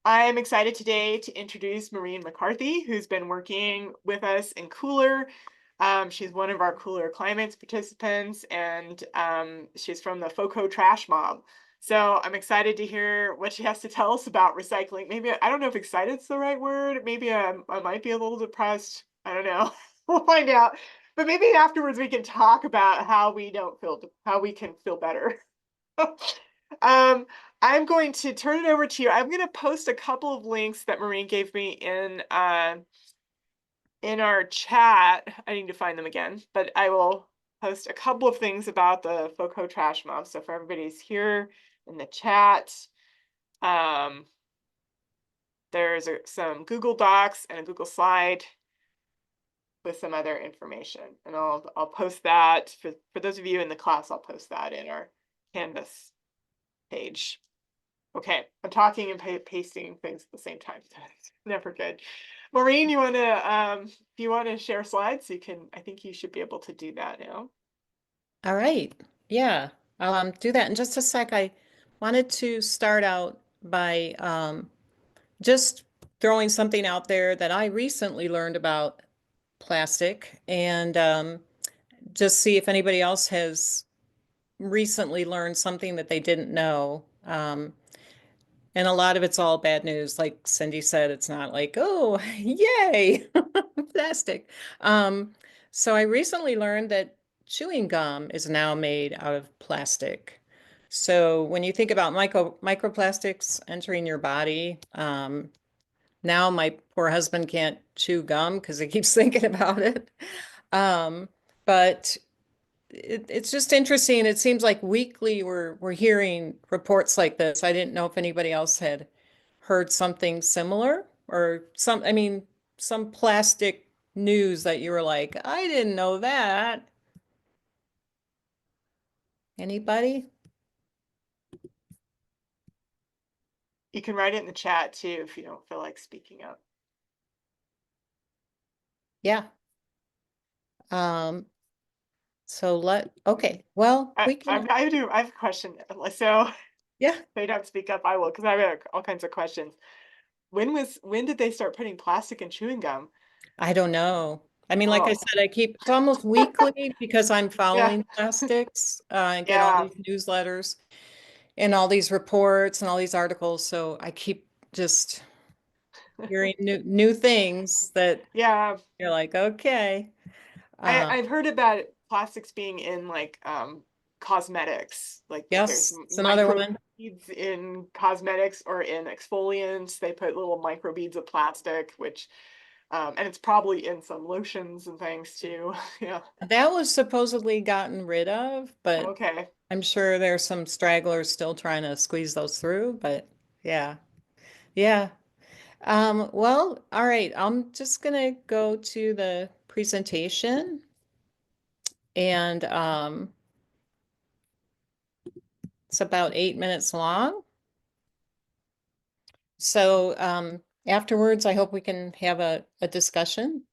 I'm excited today to introduce Maureen McCarthy, who's been working with us in Cooler. She's one of our Cooler Climates participants, and she's from the FOCO Trash Mob. So I'm excited to hear what she has to tell us about recycling. Maybe, I don't know if excited's the right word. Maybe I might be a little depressed. I don't know. We'll find out. But maybe afterwards we can talk about how we can feel better. Um, I'm going to turn it over to you. I'm going to post a couple of links that Maureen gave me in our chat. I need to find them again, but I will post a couple of things about the FOCO Trash Mob. So for everybody's here in the chat, um, there's some Google Docs and a Google slide with some other information, and I'll post that for those of you in the class. I'll post that in our Canvas page. Okay, I'm talking and pasting things at the same time. Never good. Maureen, if you want to share slides, you can. I think you should be able to do that now. All right. Yeah, I'll do that in just a sec. I wanted to start out by just throwing something out there that I recently learned about plastic and just see if anybody else has recently learned something that they didn't know. And a lot of it's all bad news. Like Cindy said, it's not like, oh, yay, plastic. Um, so I recently learned that chewing gum is now made out of plastic. So when you think about microplastics entering your body, now my poor husband can't chew gum because he keeps thinking about it. But it's just interesting. It seems like weekly we're hearing reports like this. I didn't know if anybody else had heard something similar or some plastic news that you were like, I didn't know that. Anybody? You can write it in the chat too if you don't feel like speaking up. Yeah. Okay. Well, we can, I have a question. So yeah, if they don't speak up, I will, because I have all kinds of questions. When did they start putting plastic in chewing gum? I don't know. I mean, like I Oh, said, it's almost weekly because I'm yeah, following plastics, and get all yeah. these newsletters and all these reports and all these articles. So I keep just hearing new things that Yeah, you're like, okay. I've heard about plastics being in like cosmetics, like there's Yes, it's another micro one. beads in cosmetics or in exfoliants. They put little micro beads of plastic, which and it's probably in some lotions and things too. Yeah. That was supposedly gotten rid of, but Okay. I'm sure there's some stragglers still trying to squeeze those through, but yeah. Yeah. Well, all right. I'm just gonna go to the presentation and it's about 8 minutes long. So afterwards, I hope we can have a discussion.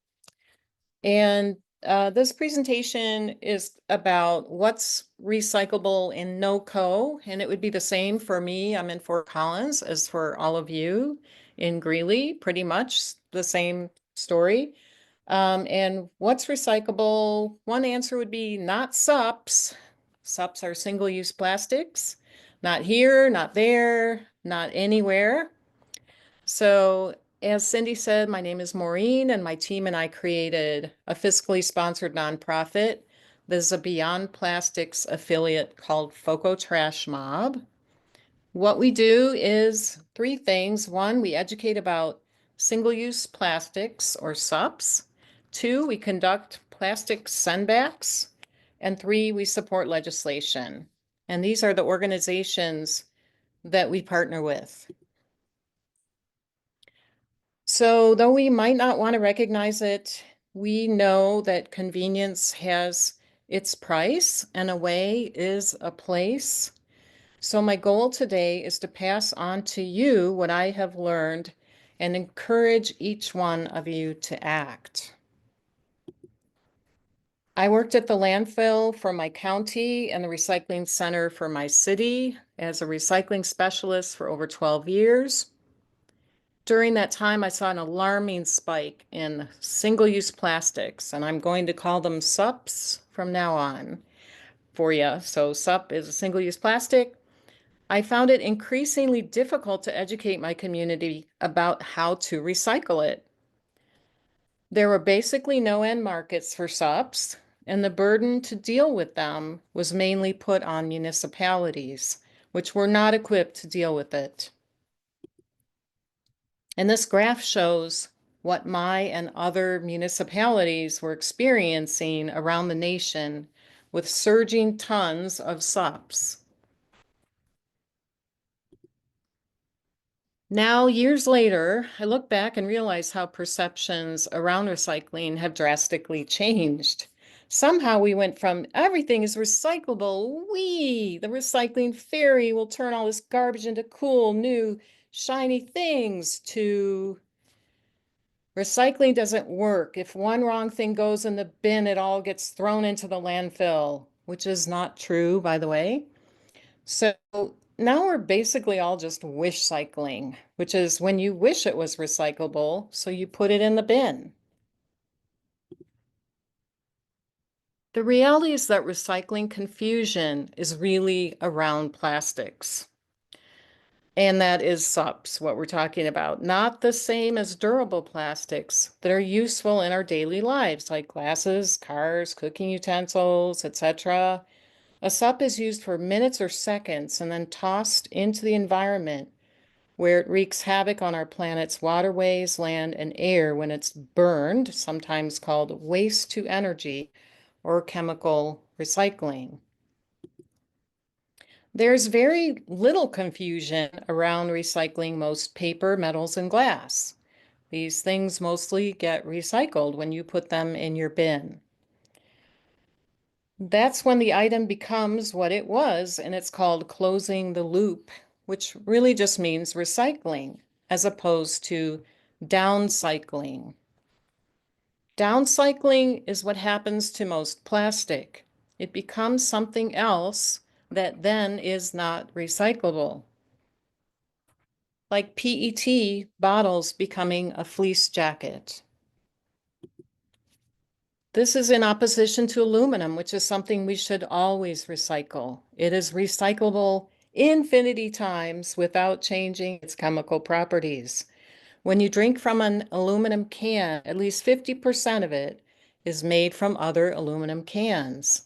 And this presentation is about what's recyclable in NoCo, and it would be the same for me. I'm in Fort Collins as for all of you in Greeley, pretty much the same story. And what's recyclable? One answer would be not SUPs. SUPs are single-use plastics. Not here, not there, not anywhere. So, as Cindy said, my name is Maureen, and my team and I created a fiscally sponsored nonprofit. This is a Beyond Plastics affiliate called FOCO Trash Mob. What we do is three things. One, we educate about single-use plastics or SUPs. Two, we conduct plastic sendbacks. And three, we support legislation. And these are the organizations that we partner with. So though we might not want to recognize it, we know that convenience has its price and a way is a place. So my goal today is to pass on to you what I have learned and encourage each one of you to act. I worked at the landfill for my county and the recycling center for my city as a recycling specialist for over 12 years. During that time, I saw an alarming spike in single-use plastics, and I'm going to call them SUPs from now on for you. So SUP is a single-use plastic. I found it increasingly difficult to educate my community about how to recycle it. There were basically no end markets for SUPs, and the burden to deal with them was mainly put on municipalities, which were not equipped to deal with it. And this graph shows what my and other municipalities were experiencing around the nation with surging tons of SUPs. Now, years later, I look back and realize how perceptions around recycling have drastically changed. Somehow we went from everything is recyclable, the recycling fairy will turn all this garbage into cool, new, shiny things, to recycling doesn't work. If one wrong thing goes in the bin, it all gets thrown into the landfill, which is not true, by the way. So now we're basically all just wish cycling, which is when you wish it was recyclable, so you put it in the bin. The reality is that recycling confusion is really around plastics. And that is SUPs, what we're talking about. Not the same as durable plastics that are useful in our daily lives, like glasses, cars, cooking utensils, etc. A SUP is used for minutes or seconds and then tossed into the environment, where it wreaks havoc on our planet's waterways, land, and air when it's burned, sometimes called waste to energy or chemical recycling. There's very little confusion around recycling most paper, metals, and glass. These things mostly get recycled when you put them in your bin. That's when the item becomes what it was, and it's called closing the loop, which really just means recycling as opposed to downcycling. Downcycling is what happens to most plastic. It becomes something else that then is not recyclable. Like PET bottles becoming a fleece jacket. This is in opposition to aluminum, which is something we should always recycle. It is recyclable infinity times without changing its chemical properties. When you drink from an aluminum can, at least 50% of it is made from other aluminum cans.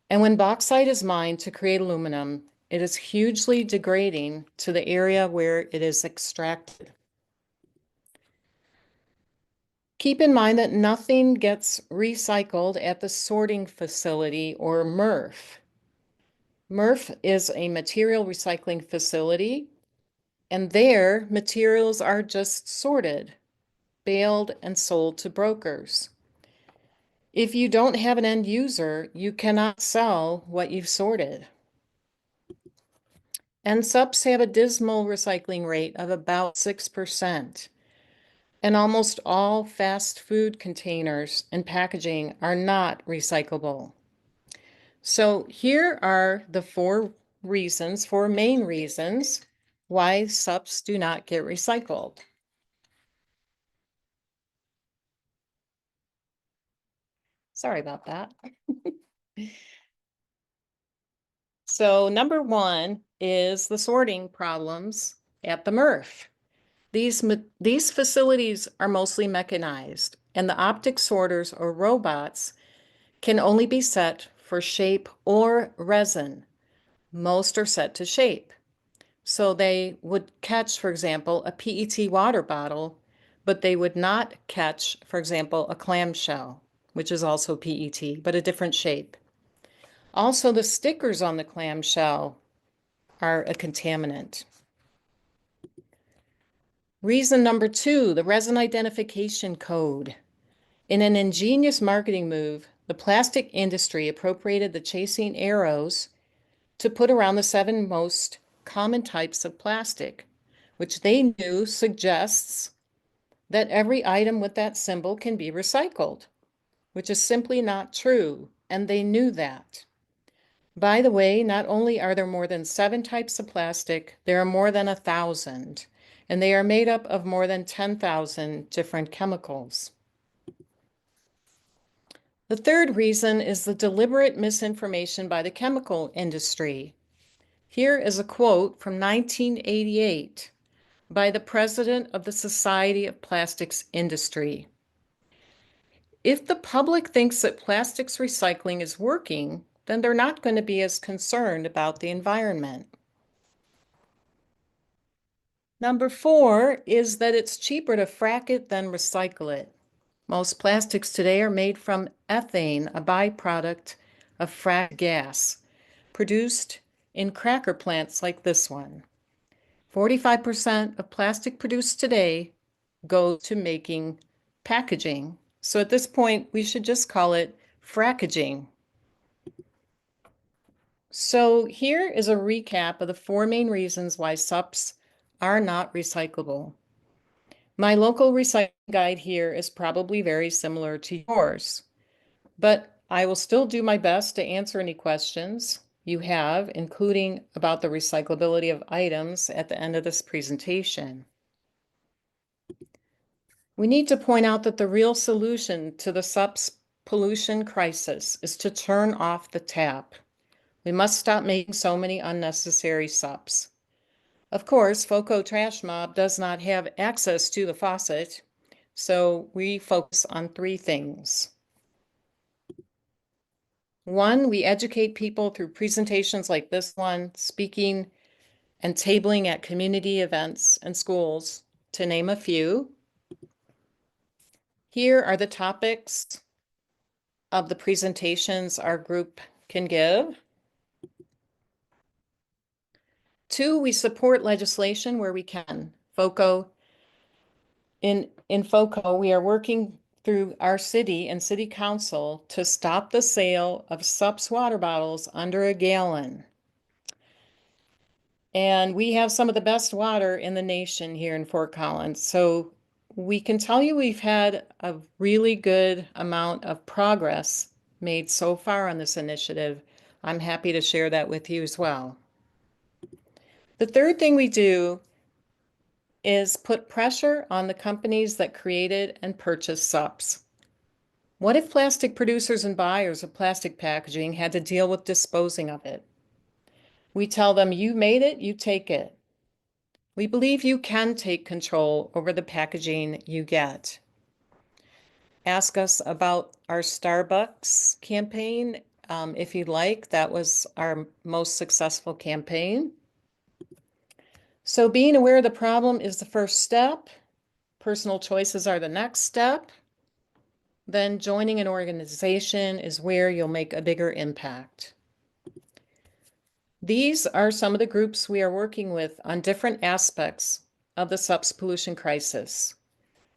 And when bauxite is mined to create aluminum, it is hugely degrading to the area where it is extracted. Keep in mind that nothing gets recycled at the sorting facility or MRF. MRF is a material recycling facility, and there materials are just sorted, baled, and sold to brokers. If you don't have an end user, you cannot sell what you've sorted. And SUPs have a dismal recycling rate of about 6%. And almost all fast food containers and packaging are not recyclable. So here are the four main reasons why SUPs do not get recycled. Sorry about that. So number one is the sorting problems at the MRF. These facilities are mostly mechanized, and the optic sorters or robots can only be set for shape or resin. Most are set to shape. So they would catch, for example, a PET water bottle, but they would not catch, for example, a clamshell, which is also PET, but a different shape. Also, the stickers on the clamshell are a contaminant. Reason number two, the resin identification code. In an ingenious marketing move, the plastic industry appropriated the chasing arrows to put around the 7 most common types of plastic, which they knew suggests that every item with that symbol can be recycled, which is simply not true, and they knew that. By the way, not only are there more than 7 types of plastic, there are more than 1,000, and they are made up of more than 10,000 different chemicals. The third reason is the deliberate misinformation by the chemical industry. Here is a quote from 1988 by the president of the Society of Plastics Industry. If the public thinks that plastics recycling is working, then they're not going to be as concerned about the environment. Number 4 is that it's cheaper to frack it than recycle it. Most plastics today are made from ethane, a byproduct of fracked gas, produced in cracker plants like this one. 45% of plastic produced today goes to making packaging. So at this point, we should just call it frackaging. So here is a recap of the 4 main reasons why SUPs are not recyclable. My local recycling guide here is probably very similar to yours, but I will still do my best to answer any questions you have, including about the recyclability of items at the end of this presentation. We need to point out that the real solution to the SUPs pollution crisis is to turn off the tap. We must stop making so many unnecessary SUPs. Of course, FOCO Trash Mob does not have access to the faucet, so we focus on 3 things. 1, we educate people through presentations like this one, speaking and tabling at community events and schools, to name a few. Here are the topics of the presentations our group can give. 2, we support legislation where we can. In FOCO, we are working through our city and city council to stop the sale of SUPs water bottles under a gallon. And we have some of the best water in the nation here in Fort Collins. So we can tell you we've had a really good amount of progress made so far on this initiative. I'm happy to share that with you as well. The third thing we do is put pressure on the companies that created and purchased SUPs. What if plastic producers and buyers of plastic packaging had to deal with disposing of it? We tell them, you made it, you take it. We believe you can take control over the packaging you get. Ask us about our Starbucks campaign if you'd like. That was our most successful campaign. So being aware of the problem is the first step. Personal choices are the next step. Then joining an organization is where you'll make a bigger impact. These are some of the groups we are working with on different aspects of the SUPs pollution crisis.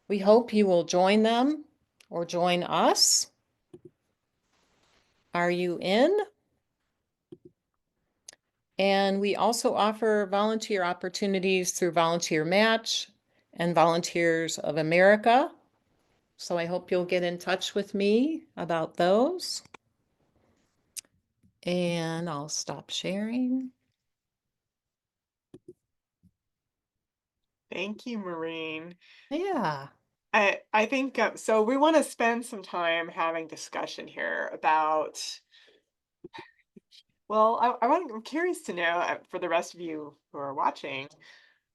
We hope you will join them or join us. Are you in? And we also offer volunteer opportunities through Volunteer Match and Volunteers of America. So I hope you'll get in touch with me about those. And I'll stop sharing. Thank you, Maureen. Yeah. I think so. We want to spend some time having discussion here about. Well, I'm curious to know for the rest of you who are watching,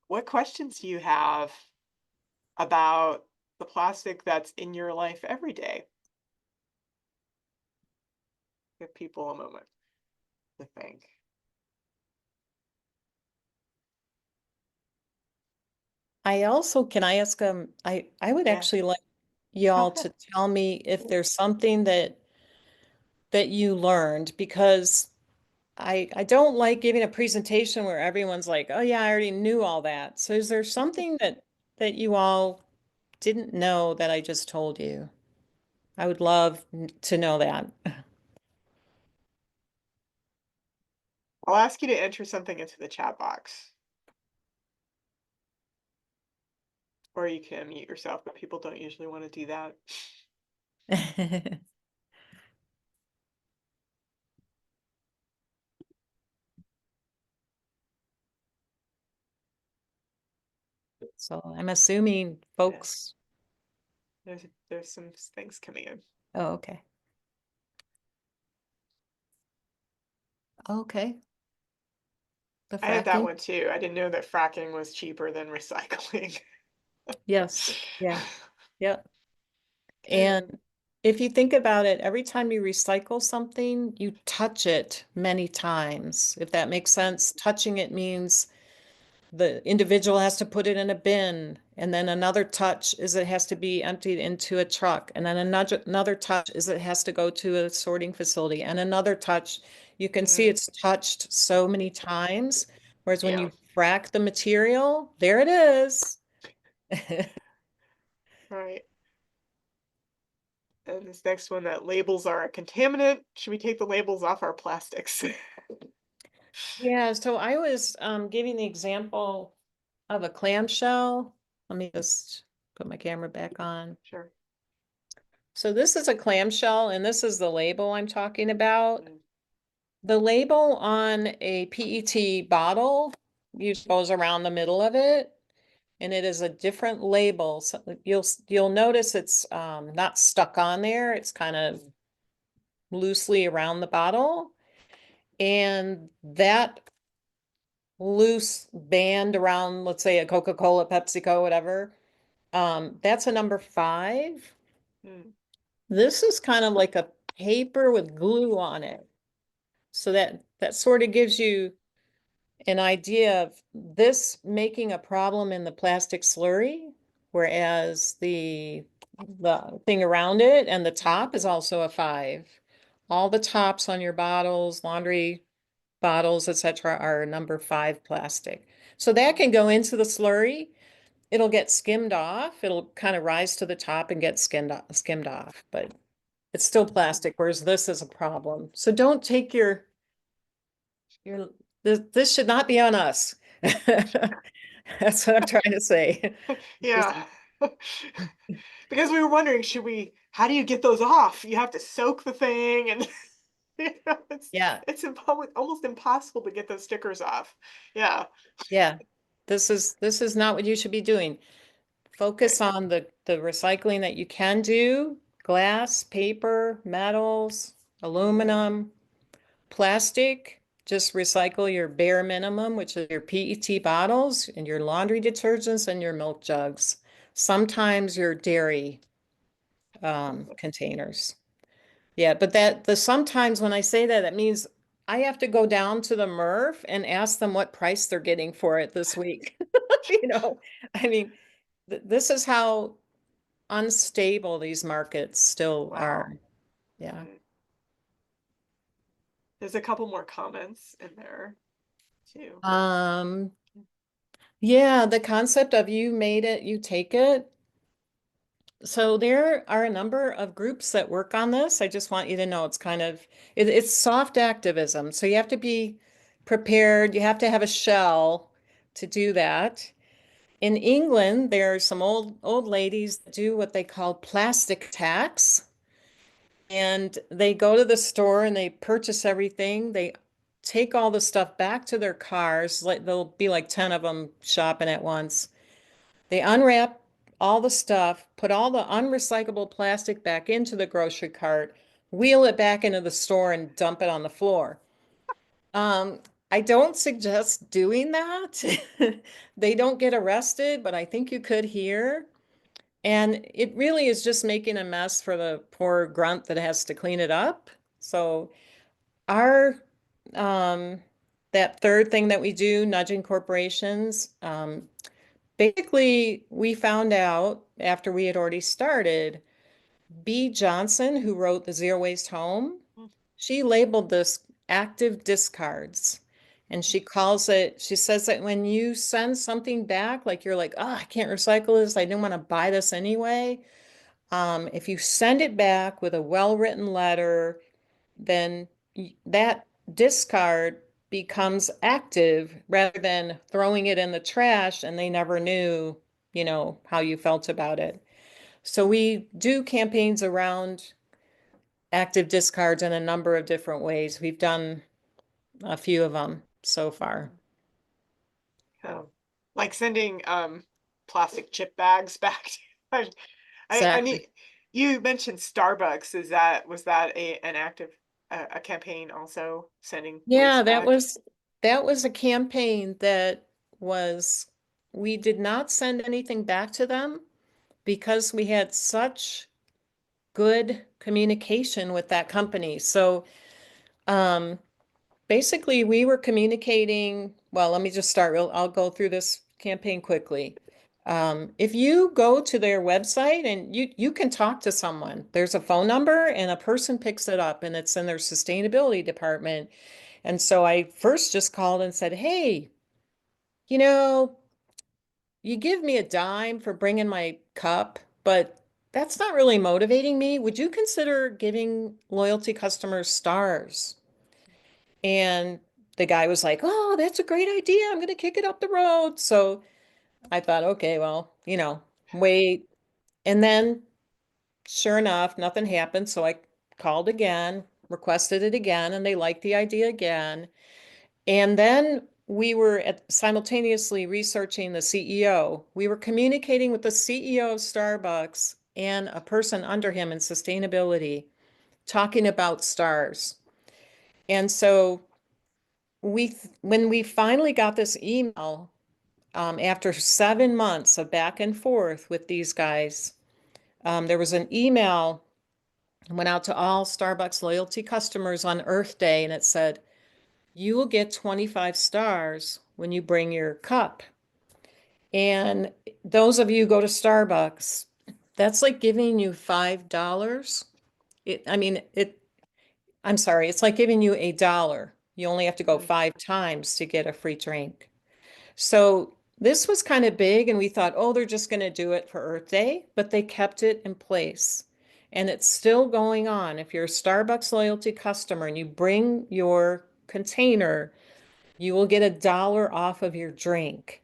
what questions do you have about the plastic that's in your life every day? Give people a moment to think. I also, can I ask, I would Yeah, actually like go y'all ahead. to tell me if there's something that you learned, because I don't like giving a presentation where everyone's like, oh yeah, I already knew all that. So is there something that you all didn't know that I just told you? I would love to know that. I'll ask you to enter something into the chat box, or you can mute yourself, but people don't usually want to do that. So I'm assuming Yeah, folks, there's some things coming in. oh, okay. Okay, the I had that fracking. one too. I didn't know that fracking was cheaper than recycling. Yes, yeah, yeah. Okay. And if you think about it, every time you recycle something, you touch it many times. If that makes sense, touching it means the individual has to put it in a bin, and then another touch is it has to be emptied into a truck, and then another touch is it has to go to a sorting facility, and another touch, you can see Mm, it's touched so many times. Whereas when yeah, you frack the material, there it is. right. And this next one, that labels are a contaminant. Should we take the labels off our plastics? Yeah, so I was giving the example of a clamshell. Let me just put my camera back on. Sure. So this is a clamshell, and this is the label I'm talking about. Mm, The label on a PET bottle usually goes around the middle of it, and it is a different label. So you'll notice it's not stuck on there. It's kind of mm, loosely around the bottle. And that loose band around, let's say a Coca-Cola, PepsiCo, whatever, that's a number 5. mm, This is kind of like a paper with glue on it. So that sort of gives you an idea of this making a problem in the plastic slurry, whereas the thing around it and the mm, top is also a 5. All the tops on your bottles, laundry bottles, etc., are number 5 plastic. So that mm, can go into the slurry. It'll get skimmed off. It'll kind of rise to the top and get skimmed off, but it's still plastic, whereas this is a problem. So don't take your this should not be on us. That's what I'm trying to say. Just, yeah. Because we were wondering, how do you get those off? You have to soak the thing and it's yeah, almost impossible to get those stickers off. Yeah. yeah. This is not what you should be doing. Okay. Focus on the recycling that you can do, glass, paper, metals, Mm, aluminum, plastic. Just recycle your bare minimum, which is your PET bottles and your laundry detergents and your milk jugs. Sometimes your dairy containers. Yeah, but the sometimes when I say that, that means I have to go down to the MRF and ask them what price they're getting for it this week. You know, I mean, th this is how unstable these markets still wow. are. Yeah. Mm. There's a couple more comments in there too. Um, yeah, the concept of you made it, you take it. So there are a number of groups that work on this. I just want you to know it's kind of it's soft activism. So you have to be prepared. You have to have a shell to do that. In England, there are some old ladies that do what they call plastic tax. And they go to the store and they purchase everything. They take all the stuff back to their cars. Like there'll be like 10 of them shopping at once. They unwrap all the stuff, put all the unrecyclable plastic back into the grocery cart, wheel it back into the store and dump it on the floor. Um, I don't suggest doing that. They don't get arrested, but I think you could here. And it really is just making a mess for the poor grunt that has to clean it up. So our um, that third thing that we do, nudging corporations, basically we found out after we had already started, B. Johnson, who wrote The Zero Waste Home, Mm, she labeled this active discards. And mm, she says that when you send something back, like you're like, oh, I can't recycle this. I didn't want to buy this anyway. If you send it back with a well-written letter, then that discard becomes active rather than throwing it in the trash and they never knew, how you felt about it. So we do campaigns around active discards in a number of different ways. We've done a few of them so far. mm. Oh, like sending plastic chip bags back. I, I Exactly. need, you mentioned Starbucks. Was that an active, a campaign also sending Yeah, waste back? that was a campaign that was we did not send anything back to them because we had such good communication with that company. So, um, basically, we were communicating. Well, let me just start. I'll go through this campaign quickly. If you go to their website and you can talk to someone, there's a phone number and a person picks it up and it's in their sustainability department. And so I first just called and said, "Hey, you know, you give me a dime for bringing my cup, but that's not really motivating me. Would you consider giving loyalty customers stars?" And the guy was like, "Oh, that's a great idea. I'm going to kick it up the road." So I thought, okay, well, wait. And then sure enough, nothing happened. So I called again, requested it again, and they liked the idea again. And then we were simultaneously researching the CEO. We were communicating with the CEO of Starbucks and a person under him in sustainability, talking about stars. And so when we finally got this email, after 7 months of back and forth with these guys, there was an email went out to all Starbucks loyalty customers on Earth Day, and it said, "You will get 25 stars when you bring your cup." And those of you who go to Starbucks, that's like giving you $5. I'm sorry, it's like giving you $1. You only have to go Mhm. 5 times to get a free drink. So this was kind of big, and we thought, oh, they're just going to do it for Earth Day, but they kept it in place. And it's still going on. If you're a Starbucks loyalty customer and you bring your container, you will get $1 off of your drink.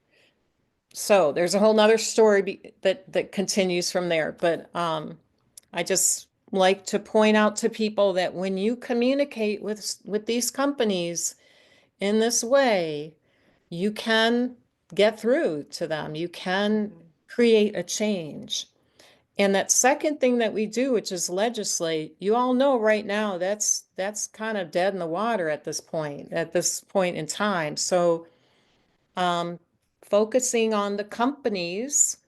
So there's a whole nother story that continues from there. But I just like to point out to people that when you communicate with these companies in this way, you can get through to them. You can Mhm. create a change. And that second thing that we do, which is legislate, you all know right now that's kind of dead in the water at this point in time. So um, focusing on the companies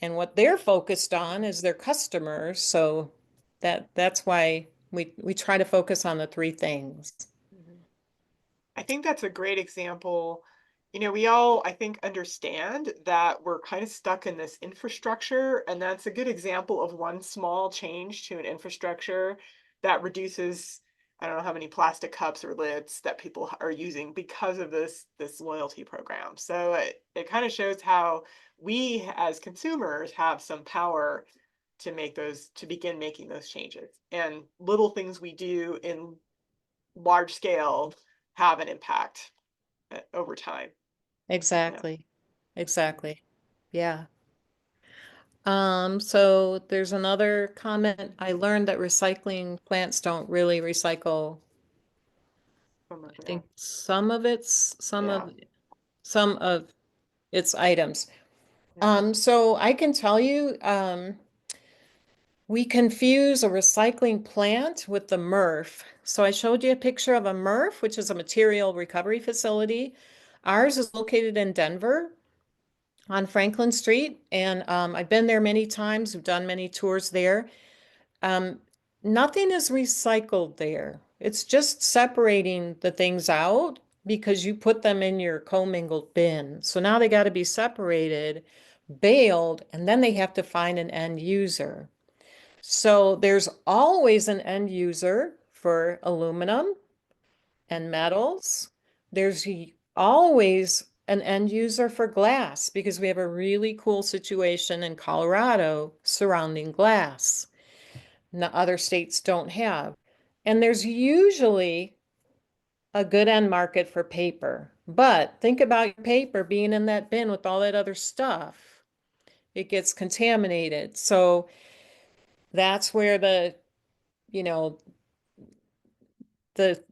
and what they're focused on is their customers. So that's why we try to focus on the three things. Mhm. I think that's a great example. We all, I think, understand that we're kind of stuck in this infrastructure, and that's a good example of one small change to an infrastructure that reduces, I don't know how many plastic cups or lids that people are using because of this loyalty program. So it kind of shows how we as consumers have some power to begin making those changes. And little things we do in large scale have an impact over time. Yeah. Exactly. Exactly. Yeah. So there's another comment. I learned that recycling plants don't really recycle. Some of I it. think Yeah. some of its items. Mhm. So I can tell you, we confuse a recycling plant with the MRF. So I showed you a picture of a MRF, which is a material recovery facility. Ours is located in Denver on Franklin Street, and I've been there many times. We've done many tours there. Um, Nothing is recycled there. It's just separating the things out because you put them in your commingled bin. So now they got to be separated, baled, and then they have to find an end user. So there's always an end user for aluminum and metals. There's always an end user for glass because we have a really cool situation in Colorado surrounding glass. Other states don't have. And there's usually a good end market for paper. But think about your paper being in that bin with all that other stuff. It gets contaminated. So that's where you know, the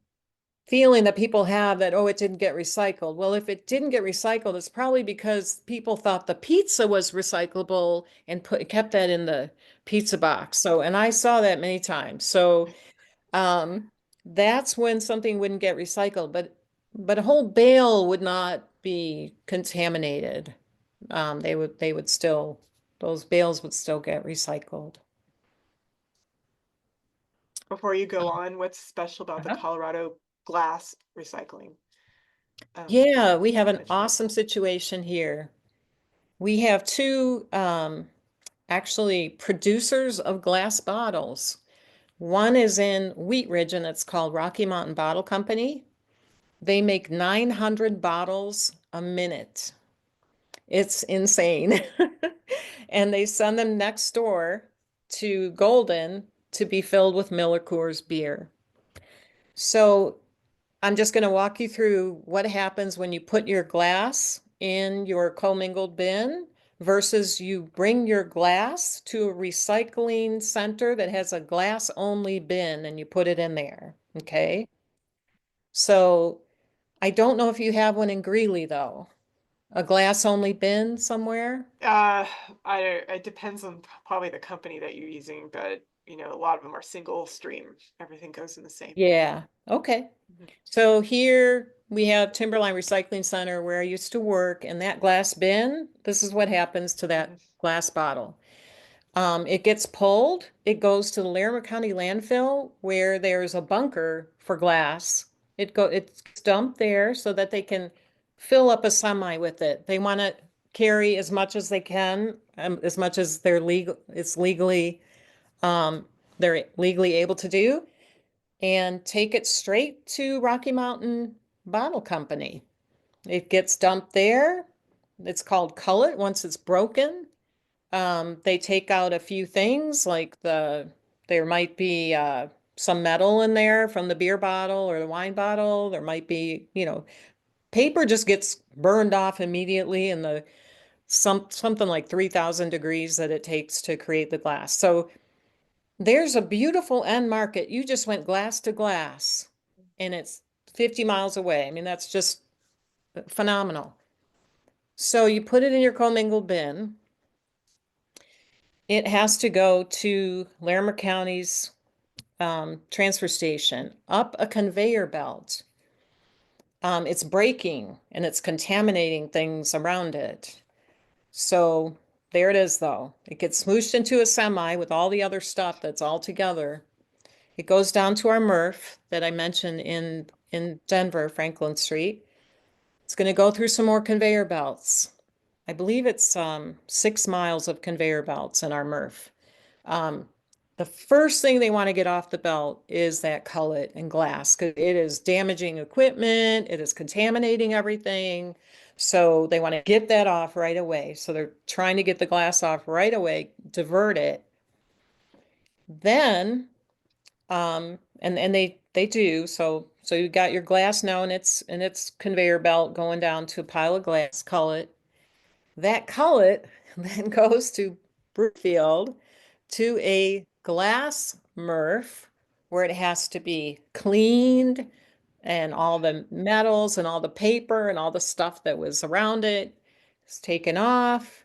feeling that people have that, oh, it didn't get recycled. Well, if it didn't get recycled, it's probably because people thought the pizza was recyclable and kept that in the pizza box. So, and I saw that many times. So, um, that's when something wouldn't get recycled, but a whole bale would not be contaminated. They would still, those bales would still get recycled. Before you go on, what's special about the Uh-huh. Colorado glass recycling um, Yeah, we have an management? awesome situation here. We have two actually producers of glass bottles. One is in Wheat Ridge and it's called Rocky Mountain Bottle Company. They make 900 bottles a minute. It's insane. And they send them next door to Golden to be filled with Miller Coors beer. So I'm just going to walk you through what happens when you put your glass in your commingled bin versus you bring your glass to a recycling center that has a glass only bin and you put it in there. Okay. So I don't know if you have one in Greeley though, a glass only bin somewhere. Uh, it depends on probably the company that you're using, but a lot of them are single stream. Everything goes in the same. Yeah. Okay. Mhm, So here we have Timberline Recycling Center where I used to work, and that glass bin, this is what happens to that mhm. glass bottle. It gets pulled, it goes to the Larimer County landfill where there's a bunker for glass. It's dumped there so that they can fill up a semi with it. They want to carry as much as they can, as much as um, they're legally able to do, and take it straight to Rocky Mountain Bottle Company. It gets dumped there. It's called cullet once it's broken. They take out a few things like there might be some metal in there from the beer bottle or the wine bottle. There might be, paper just gets burned off immediately in the something like 3,000 degrees that it takes to create the glass. So there's a beautiful end market. You just went glass to glass and it's 50 miles away. I mean, that's just phenomenal. So you put it in your commingled bin. It has to go to Larimer County's transfer station up a conveyor belt. It's breaking and it's contaminating things around it. So there it is, though. It gets smooshed into a semi with all the other stuff that's all together. It goes down to our MRF that I mentioned in Denver, Franklin Street. It's going to go through some more conveyor belts. I believe it's 6 miles of conveyor belts in our MRF. Um, the first thing they want to get off the belt is that cullet and glass because it is damaging equipment, it is contaminating everything. So they want to get that off right away. So they're trying to get the glass off right away, divert it. Then, and they do. So you got your glass now and it's conveyor belt going down to a pile of glass cullet. That cullet then goes to Brookfield to a glass MRF where it has to be cleaned and all the metals and all the paper and all the stuff that was around it is taken off,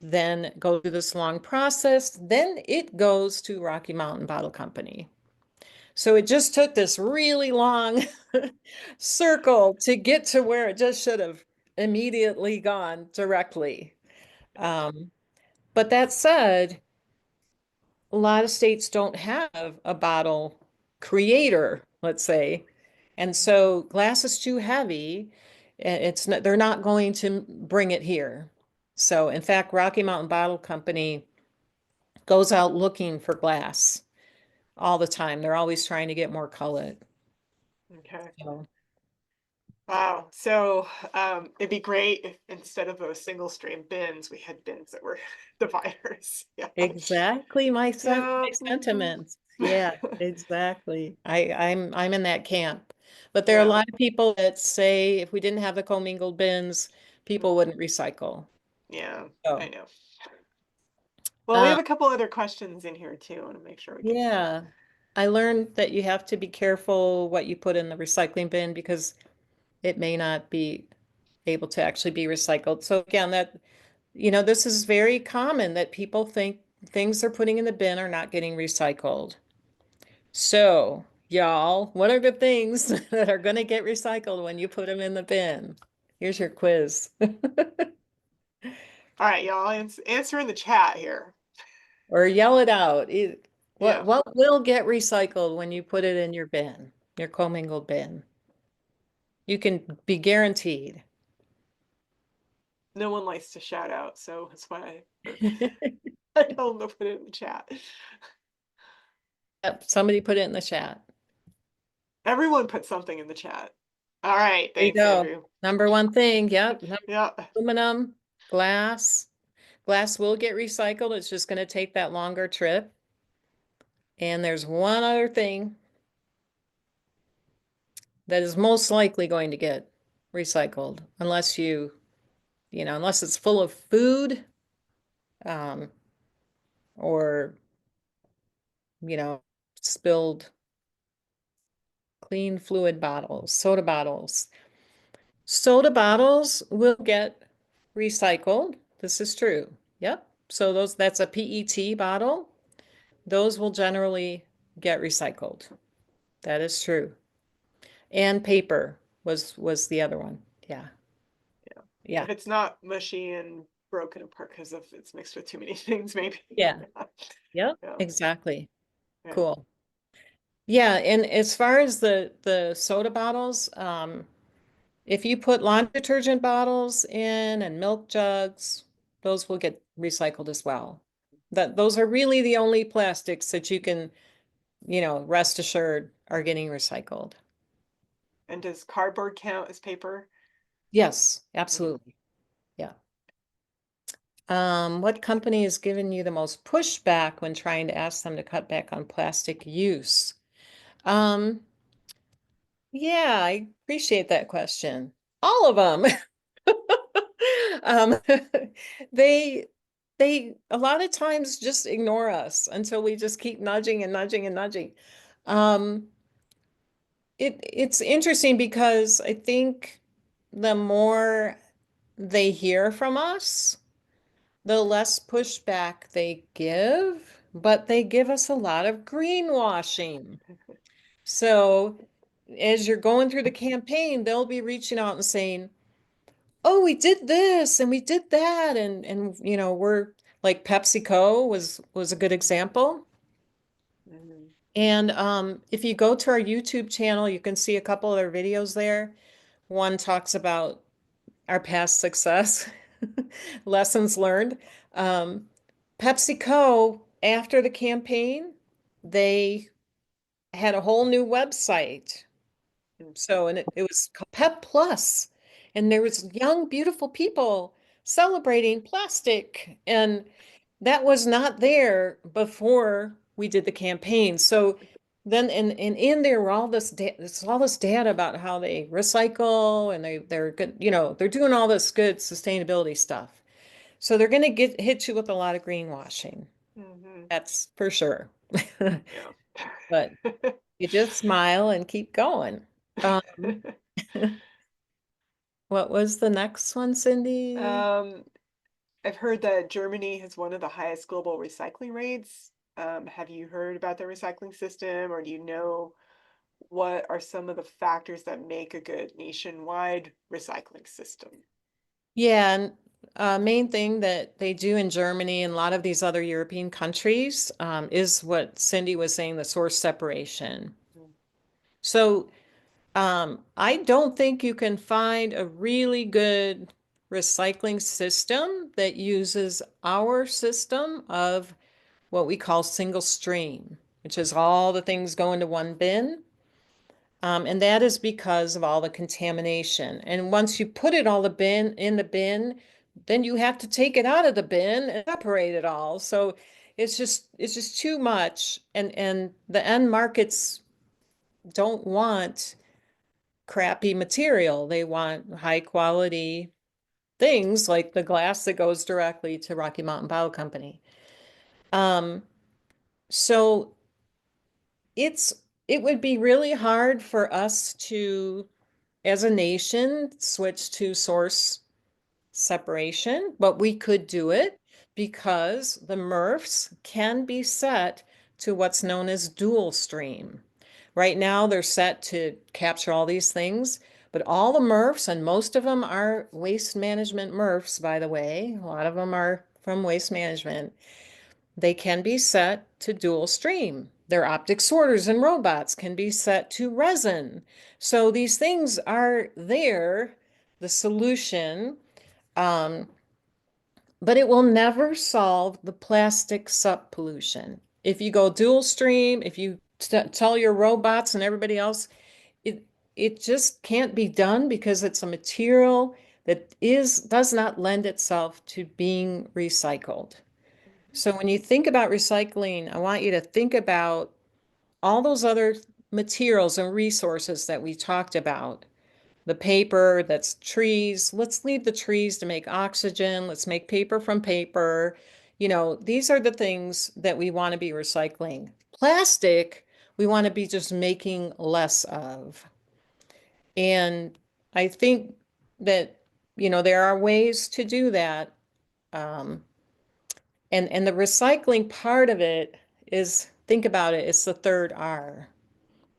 then go through this long process. Then it goes to Rocky Mountain Bottle Company. So it just took this really long circle to get to where it just should have immediately gone directly. Um, but that said, a lot of states don't have a bottle creator, let's say. And so glass is too heavy. It's not, they're not going to bring it here. So in fact, Rocky Mountain Bottle Company goes out looking for glass all the time. They're always trying to get more cullet. Okay. So Wow. So it'd be great if instead of those single stream bins, we had bins that were dividers. Yeah. exactly Yeah. my sentiments. Yeah, exactly. I'm in that camp. But there are a Yeah. lot of people that say if we didn't have the commingled bins, people Mhm. wouldn't recycle. Yeah, I So, know. Well, we uh, have a couple other questions in here too. I want to make sure we get to them. yeah. I learned that you have to be careful what you put in the recycling bin because it may not be able to actually be recycled. So again, this is very common that people think things they're putting in the bin are not getting recycled. So, y'all, what are the things that are going to get recycled when you put them in the bin? Here's your quiz. All right, y'all, answer in the chat here. Or yell it out. What Yeah, what will get recycled when you put it in your bin, your commingled bin? You can be guaranteed. no one likes to shout out, so that's why I told them to put it in the chat. Yep, somebody put it in the chat. Everyone put something in the chat. All right, There you thanks, go. Andrew. Number one thing. Yep. Yeah. Aluminum, glass. Glass will get recycled. It's just going to take that longer trip. And there's one other thing that is most likely going to get recycled unless it's full of food, um, or, you know, spilled clean fluid bottles, soda bottles. Soda bottles will get recycled. This is true. Yep. So that's a PET bottle. Those will generally get recycled. That is true. And paper was the other one. Yeah. Yeah. Yeah. If it's not mushy and broken apart because of it's mixed with too many things, maybe. Yeah. Yep. Yeah. Exactly. Yeah. Cool. Yeah, and as far as the soda bottles, if you put laundry detergent bottles in and milk jugs, those will get recycled as well. Those are really the only plastics that you can, rest assured are getting recycled. And does cardboard count as paper? Yes, Mhm. absolutely. Yeah. What company has given you the most pushback when trying to ask them to cut back on plastic use? Um, yeah, I appreciate that question. All of them. Um, they they a lot of times just ignore us until we just keep nudging and nudging and nudging. Um, it's interesting because I think the more they hear from us, the less pushback they give, but they give us a lot of greenwashing. So as you're going through the campaign, they'll be reaching out and saying, "Oh, we did this and we did that," and we're like PepsiCo was a good example. Mhm. And if you go to our YouTube channel, you can see a couple of their videos there. One talks about our past success, lessons learned. Um, PepsiCo, after the campaign, they had a whole new website. Mhm. So, and it was Pep Plus, and there was young, beautiful people celebrating plastic, and that was not there before we did the campaign. So then, and in there were all this data about how they recycle and they're good, they're doing all this good sustainability stuff. So they're going to hit you with a lot of greenwashing. Mhm. That's for sure. Yeah. But you just smile and keep going. Um, What was the next one, Cindy? Um, I've heard that Germany has one of the highest global recycling rates. Have you heard about their recycling system, or do you know what are some of the factors that make a good nationwide recycling system? Yeah, and main thing that they do in Germany and a lot of these other European countries is what Cindy was saying, the source separation. Mm. So I don't think you can find a really good recycling system that uses our system of what we call single stream, which is all the things go into one bin. And that is because of all the contamination. And once you put it all in the bin, then you have to take it out of the bin and separate it all. So it's just too much. And the end markets don't want crappy material. They want high quality things like the glass that goes directly to Rocky Mountain Bottle Company. Um, so it's it would be really hard for us to, as a nation, switch to source separation, but we could do it because the MRFs can be set to what's known as dual stream. Right now, they're set to capture all these things, but all the MRFs, and most of them are waste management MRFs, by the way, a lot of them are from waste management, they can be set to dual stream. Their optic sorters and robots can be set to resin. So these things are there, the solution, um, but it will never solve the plastic SUP pollution. If you go dual stream, if you tell your robots and everybody else, it it just can't be done because it's a material that does not lend itself to being recycled. So when you think about recycling, I want you to think about all those other materials and resources that we talked about. The paper, that's trees. Let's leave the trees to make oxygen. Let's make paper from paper. These are the things that we want to be recycling. Plastic, we want to be just making less of. And I think that, there are ways to do that. Um, and the recycling part of it is, think about it, it's the third R.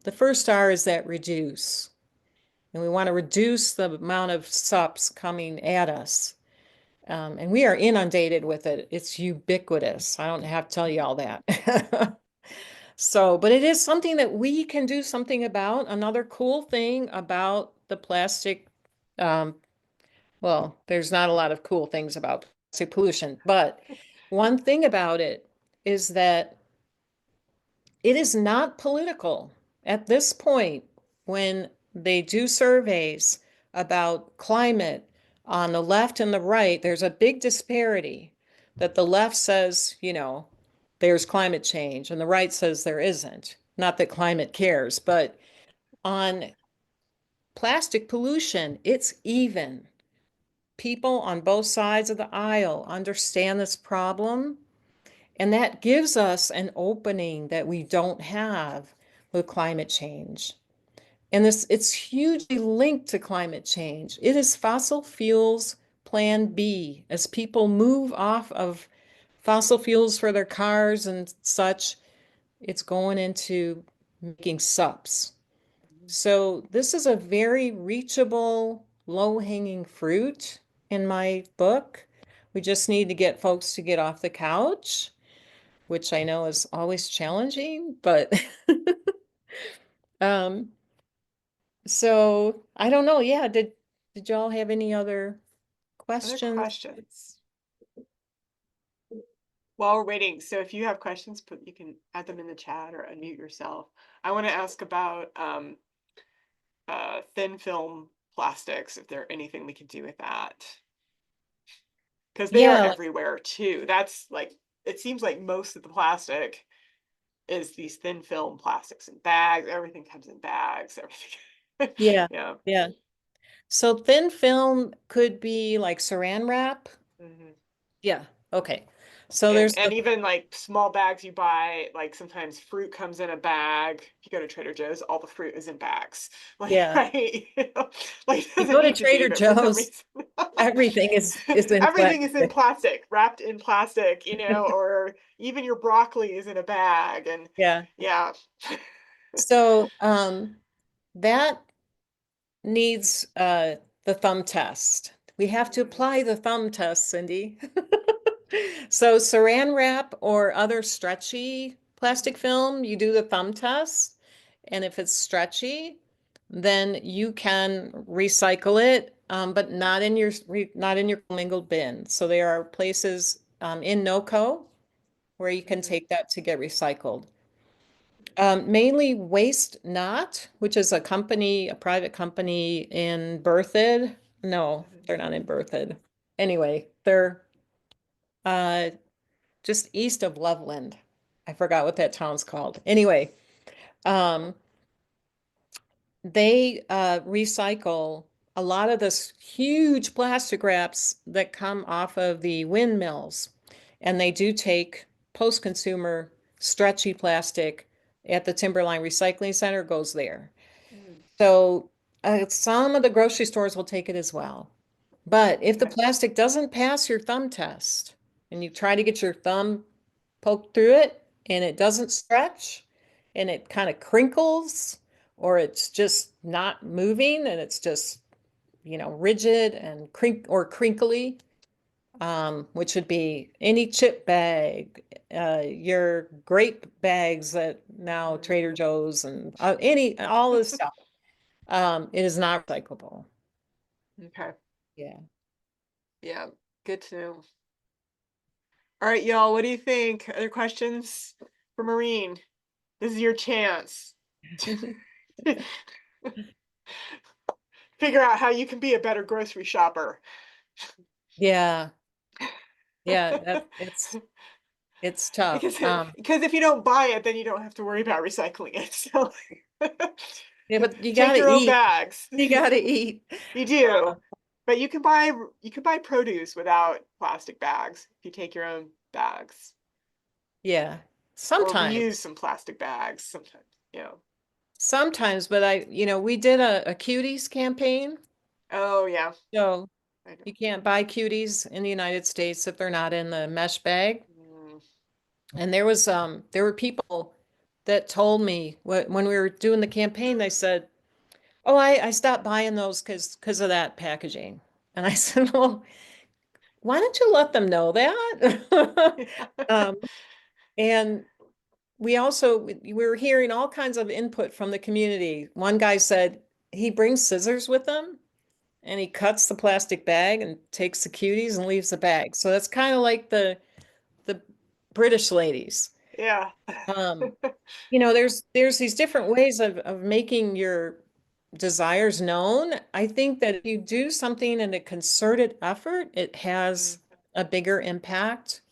The first R is that reduce. And we want to reduce the amount of SUPs coming at us. And we are inundated with it. It's ubiquitous. I don't have to tell you all that. So, but it is something that we can do something about. Another cool thing about the plastic, um, well, there's not a lot of cool things about plastic pollution, but one thing about it is that it is not political. At this point, when they do surveys about climate on the left and the right, there's a big disparity that the left says, there's climate change, and the right says there isn't. Not that climate cares, but on plastic pollution, it's even. People on both sides of the aisle understand this problem, and that gives us an opening that we don't have with climate change. And it's hugely linked to climate change. It is fossil fuels plan B. As people move off of fossil fuels for their cars and such, it's going into making SUPs. So this is a very reachable, low-hanging fruit in my book. We just need to get folks to get off the couch, which I know is always challenging, but um, so I don't know. Yeah, did y'all have any other Other questions? questions? While we're waiting, so if you have questions, you can add them in the chat or unmute yourself. I want to ask about thin film plastics, if there anything we can do with that. Because they are Yeah, everywhere too. That's like, it seems like most of the plastic is these thin film plastics in bags. Everything comes in bags, everything. yeah, Yeah. yeah. So thin film could be like saran wrap. Mhm. Yeah, okay. So there's And even like small bags you buy, like sometimes fruit comes in a bag. If you go to Trader Joe's, all the fruit is in bags. Like, yeah. right? Like it You doesn't go to need to be, Trader but for some Joe's, reason everything is in everything is in plastic. plastic, wrapped in plastic, or even your broccoli is in a bag. And Yeah. yeah. So that needs the thumb test. We have to Mhm. apply the thumb test, Cindy. So saran wrap or other stretchy plastic film, you do the thumb test. And if it's stretchy, then you can recycle it, but not in your commingled bin. So there are places in NoCo where you can Mhm. take that to get recycled. Mainly Waste Not, which is a private company in Berthoud. No, Mhm. they're not in Berthoud. Anyway, they're uh, just east of Loveland. I forgot what that town's called. Anyway, um, they recycle a lot of this huge plastic wraps that come off of the windmills. And they do take post-consumer stretchy plastic at the Timberline Recycling Center goes there. Mm, So some of the grocery stores will take it as well. But if the okay. plastic doesn't pass your thumb test and you try to get your thumb poked through it and it doesn't stretch and it kind of crinkles or it's just not moving and it's just, rigid and crinkly, which would be any chip bag, your grape bags that now Mm, Trader Joe's and all this stuff. It is not recyclable. okay. Yeah. Yeah. Good to know. All right, y'all. What do you think? Other questions for Maureen? This is your chance. Figure out how you can be a better grocery shopper. Yeah. Yeah. It's tough. Because if you don't buy it, then you don't have to worry about recycling it. So Yeah, but you take gotta your own eat. bags. You gotta eat. You Uh, do. But you can buy produce without plastic bags if you take your own bags. yeah. Or reuse Sometimes. some plastic bags sometimes, you know. Sometimes, but we did a cuties campaign. Oh yeah, So I know. you can't buy cuties in the United States if they're not in the mesh bag. Mm, And there were people that told me when we were doing the campaign, they said, "Oh, I stopped buying those because of that packaging." And I said, "Well, why don't you let them know that?" Um, and we were hearing all kinds of input from the community. One guy said he brings scissors with him and he cuts the plastic bag and takes the cuties and leaves the bag. So that's kind of like the British ladies. yeah. Um, there's these different ways of making your desires known. I think that if you do something in a concerted effort, it Mm, has a bigger impact.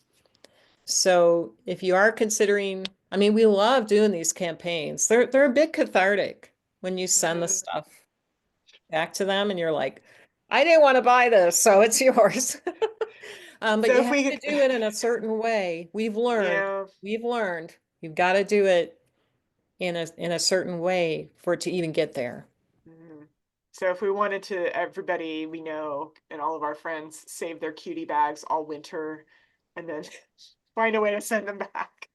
So if you are considering, I mean, we love doing these campaigns. They're a bit cathartic when you send the mm. stuff back to them and you're like, I didn't want to buy this, so it's yours. But So you if have we to could, do it in a certain way. yeah. We've learned you've got to do it in a certain way for it to even get there. Mhm. So if we wanted to, everybody we know and all of our friends save their cutie bags all winter and then find a way to send them back.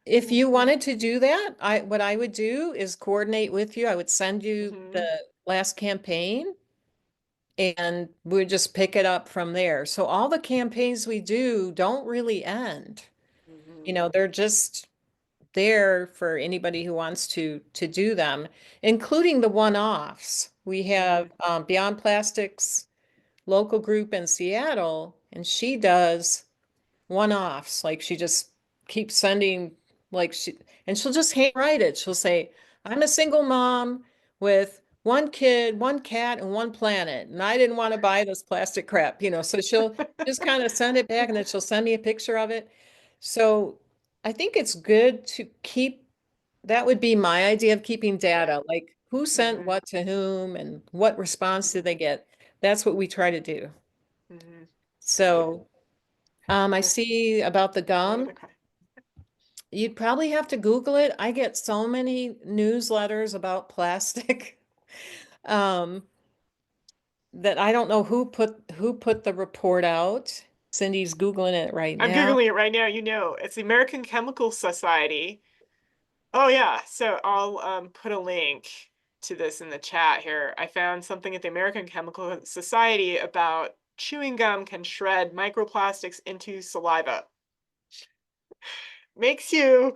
If you wanted to do that, what I would do is coordinate with you. I would send you the Hmm. last campaign and we'd just pick it up from there. So all the campaigns we do don't really end. Hmm. They're just there for anybody who wants to do them, including the one-offs. We have Hmm. Beyond Plastics local group in Seattle, and she does one-offs. Like she just keeps sending, and she'll just handwrite it. She'll say, I'm a single mom with one kid, one cat, and one planet, and I didn't want to buy this plastic crap, So she'll just kind of send it back, and then she'll send me a picture of it. So I think it's good to keep, that would be my idea of keeping data, like who sent Hmm. what to whom and what response did they get. That's what we try to do. Hmm. Good. So I Yes. see about the What gum. other kind? You'd probably have to Google it. I get so many newsletters about plastic um, that I don't know who put the report out. Cindy's Googling it right I'm now. Googling it right now, you know. It's the American Chemical Society. Oh yeah, so I'll put a link to this in the chat here. I found something at the American Chemical Society about chewing gum can shred microplastics into saliva. Makes you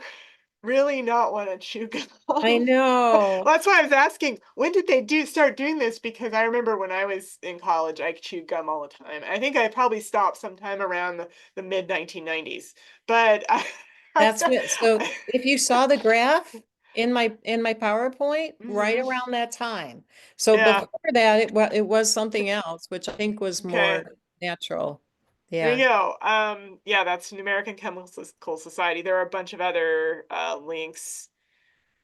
really not want to chew gum. I Well, know. that's why I was asking, when did they start doing this? Because I remember when I was in college, I chewed gum all the time. I think I probably stopped sometime around the mid 1990s. But That's what, so I, if you saw the graph in my PowerPoint, right Mhm. around that time. So Yeah. before that, it was something else, which I think was Okay. more natural. There Yeah. you go. Yeah, that's an American Chemical Society. There are a bunch of other links.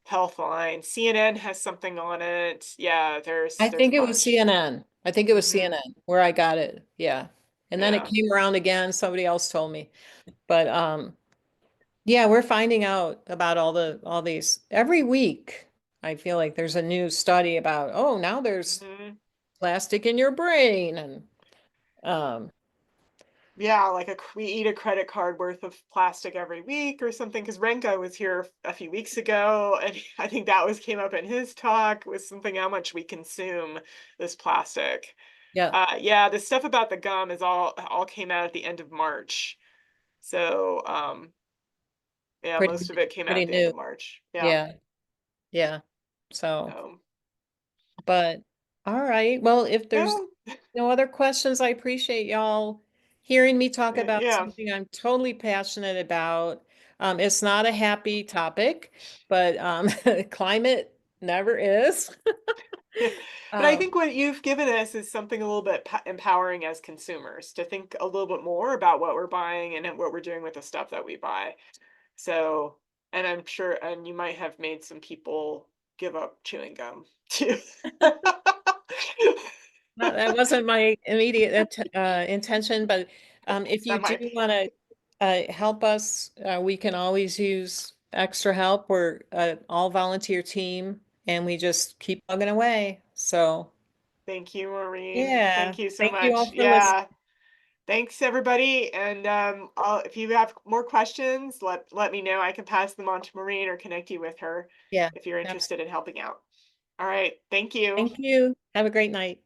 Healthline. CNN has something on it. Yeah, I there's a think it was bunch. CNN. I think it was Hmm. CNN where I got it. Yeah. And then it Yeah. came around again. Somebody else told me. But Yeah, we're finding out about all these every week. I feel like there's a new study about, oh, now there's Mhm. plastic in your brain and um Yeah, like we eat a credit card worth of plastic every week or something. Because Renko was here a few weeks ago, and I think that was came up in his talk was something how much we consume this plastic. yeah, Yeah, the stuff about the gum is all came out at the end of March. So yeah, pretty most of it came out pretty at the end new. of March. Yeah. Yeah, yeah. So, So but all right. Well, if there's yeah, no other questions, I appreciate y'all hearing me talk about yeah. something I'm totally passionate about. It's not a happy topic, but climate never is. Yeah. But I Um, think what you've given us is something a little bit empowering as consumers to think a little bit more about what we're buying and what we're doing with the stuff that we buy. So, and I'm sure, and you might have made some people give up chewing gum too. that wasn't my immediate intention, but if you That do might be. want to help us, we can always use extra help. We're an all volunteer team and we just keep plugging away. So, Thank you, Maureen. yeah, Thank you so thank you much. all for listening. Yeah. Thanks everybody. And if you have more questions, let me know. I can pass them on to Maureen or connect you with her Yeah, if you're absolutely. interested in helping out. All right. Thank you. Thank you. Have a great night.